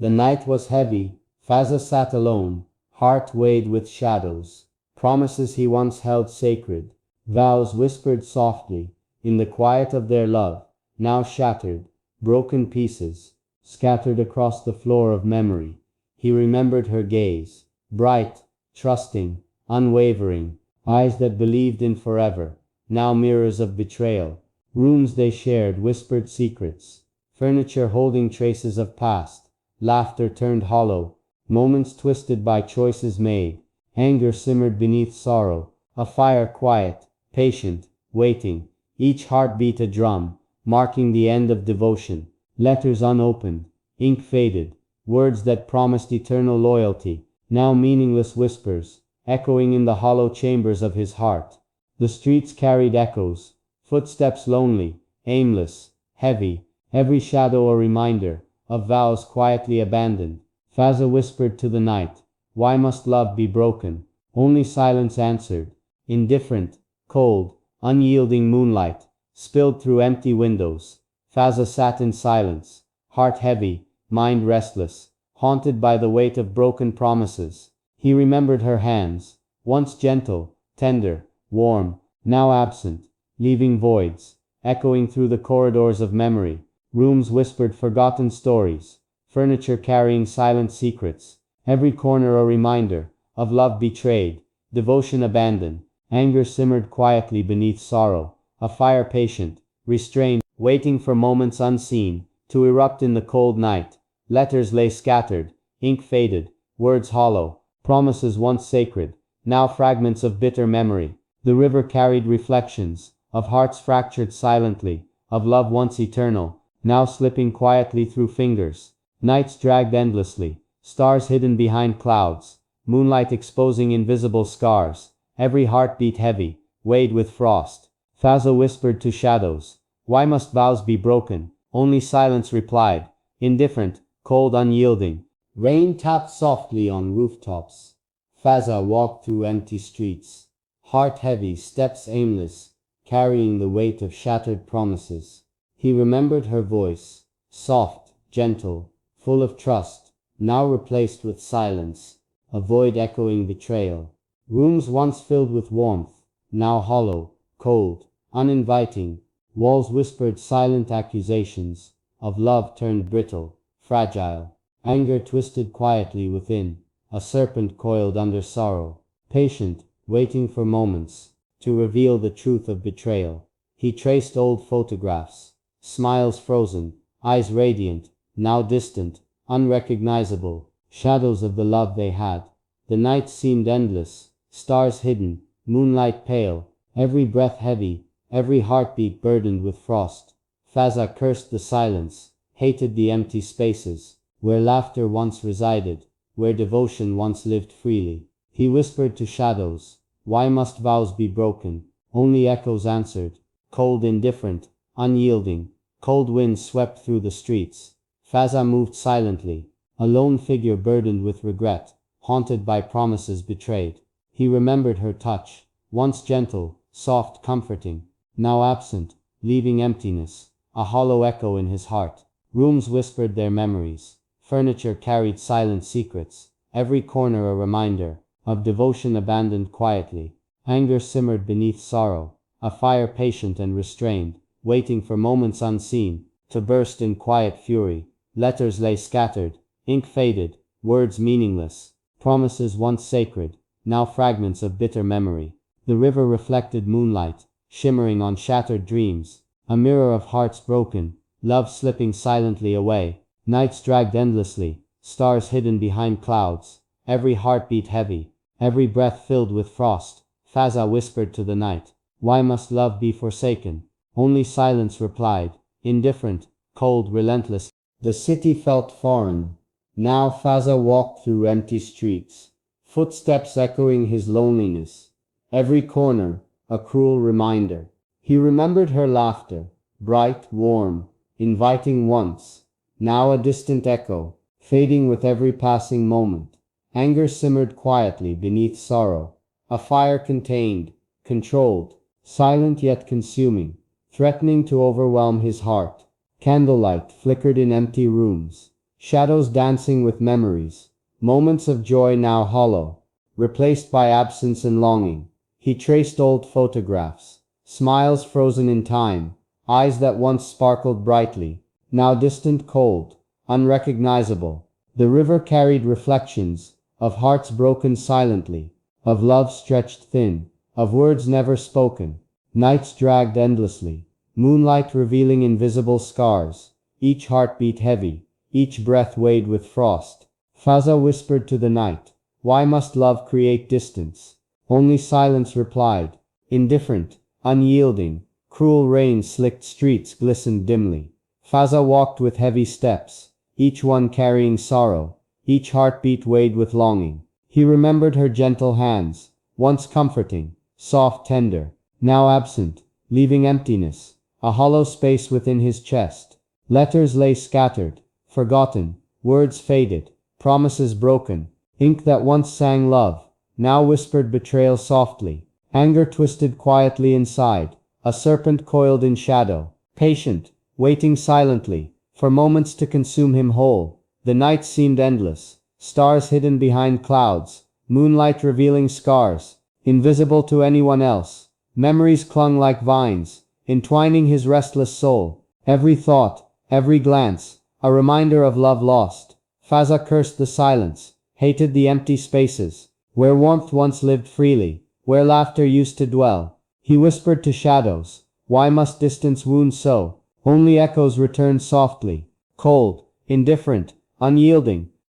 The night was heavy. Fazza sat alone, heart weighed with shadows. Promises he once held sacred, vows whispered softly, in the quiet of their love, now shattered, broken pieces, scattered across the floor of memory. He remembered her gaze, bright, trusting, unwavering, eyes that believed in forever, now mirrors of betrayal. Rooms they shared whispered secrets, furniture holding traces of past, laughter turned hollow, moments twisted by choices made. Anger simmered beneath sorrow, a fire quiet, patient, waiting, each heartbeat a drum, marking the end of devotion. Letters unopened, ink faded, words that promised eternal loyalty, now meaningless whispers, echoing in the hollow chambers of his heart. The streets carried echoes, footsteps lonely, aimless, heavy, every shadow a reminder of vows quietly abandoned. Fazza whispered to the night, "Why must love be broken?" Only silence answered, indifferent, cold, unyielding moonlight spilled through empty windows. Fazza sat in silence, heart heavy, mind restless, haunted by the weight of broken promises. He remembered her hands, once gentle, tender, warm, now absent, leaving voids, echoing through the corridors of memory. Rooms whispered forgotten stories, furniture carrying silent secrets, every corner a reminder of love betrayed, devotion abandoned. Anger simmered quietly beneath sorrow, a fire patient, restrained, waiting for moments unseen to erupt in the cold night. Letters lay scattered, ink faded, words hollow, promises once sacred, now fragments of bitter memory. The river carried reflections of hearts fractured silently, of love once eternal, now slipping quietly through fingers. Nights dragged endlessly, stars hidden behind clouds, moonlight exposing invisible scars, every heartbeat heavy, weighed with frost. Fazza whispered to shadows, "Why must vows be broken?" Only silence replied, indifferent, cold, unyielding. Rain tapped softly on rooftops. Fazza walked through empty streets, heart heavy, steps aimless, carrying the weight of shattered promises. He remembered her voice, soft, gentle, full of trust, now replaced with silence, a void echoing betrayal. Rooms once filled with warmth, now hollow, cold, uninviting. Walls whispered silent accusations of love turned brittle, fragile. Anger twisted quietly within, a serpent coiled under sorrow, patient, waiting for moments to reveal the truth of betrayal. He traced old photographs, smiles frozen, eyes radiant, now distant, unrecognizable, shadows of the love they had. The night seemed endless, stars hidden, moonlight pale, every breath heavy, every heartbeat burdened with frost. Fazza cursed the silence, hated the empty spaces, where laughter once resided, where devotion once lived freely. He whispered to shadows, "Why must vows be broken?" Only echoes answered, cold, indifferent, unyielding. Cold winds swept through the streets. Fazza moved silently, a lone figure burdened with regret, haunted by promises betrayed. He remembered her touch, once gentle, soft, comforting, now absent, leaving emptiness, a hollow echo in his heart. Rooms whispered their memories, furniture carried silent secrets, every corner a reminder of devotion abandoned quietly. Anger simmered beneath sorrow, a fire patient and restrained, waiting for moments unseen to burst in quiet fury. Letters lay scattered, ink faded, words meaningless, promises once sacred, now fragments of bitter memory. The river reflected moonlight, shimmering on shattered dreams, a mirror of hearts broken, love slipping silently away. Nights dragged endlessly, stars hidden behind clouds, every heartbeat heavy, every breath filled with frost. Fazza whispered to the night, "Why must love be forsaken?" Only silence replied, indifferent, cold, relentless. The city felt foreign. Now Fazza walked through empty streets, footsteps echoing his loneliness. Every corner, a cruel reminder. He remembered her laughter, bright, warm, inviting once, now a distant echo, fading with every passing moment. Anger simmered quietly beneath sorrow, a fire contained, controlled, silent yet consuming, threatening to overwhelm his heart. Candlelight flickered in empty rooms, shadows dancing with memories. Moments of joy now hollow, replaced by absence and longing. He traced old photographs, smiles frozen in time, eyes that once sparkled brightly, now distant, cold, unrecognizable. The river carried reflections of hearts broken silently, of love stretched thin, of words never spoken. Nights dragged endlessly, moonlight revealing invisible scars, each heartbeat heavy, each breath weighed with frost. Fazza whispered to the night, "Why must love create distance?" Only silence replied, indifferent, unyielding. Cruel rain slicked streets glistened dimly. Fazza walked with heavy steps, each one carrying sorrow, each heartbeat weighed with longing. He remembered her gentle hands, once comforting, soft, tender, now absent, leaving emptiness, a hollow space within his chest. Letters lay scattered, forgotten, words faded, promises broken. Ink that once sang love, now whispered betrayal softly. Anger twisted quietly inside, a serpent coiled in shadow, patient, waiting silently, for moments to consume him whole. The night seemed endless, stars hidden behind clouds, moonlight revealing scars, invisible to anyone else. Memories clung like vines, entwining his restless soul. Every thought, every glance, a reminder of love lost. Fazza cursed the silence, hated the empty spaces, where warmth once lived freely, where laughter used to dwell. He whispered to shadows, "Why must distance wound so?" Only echoes returned softly, cold, indifferent, unyielding.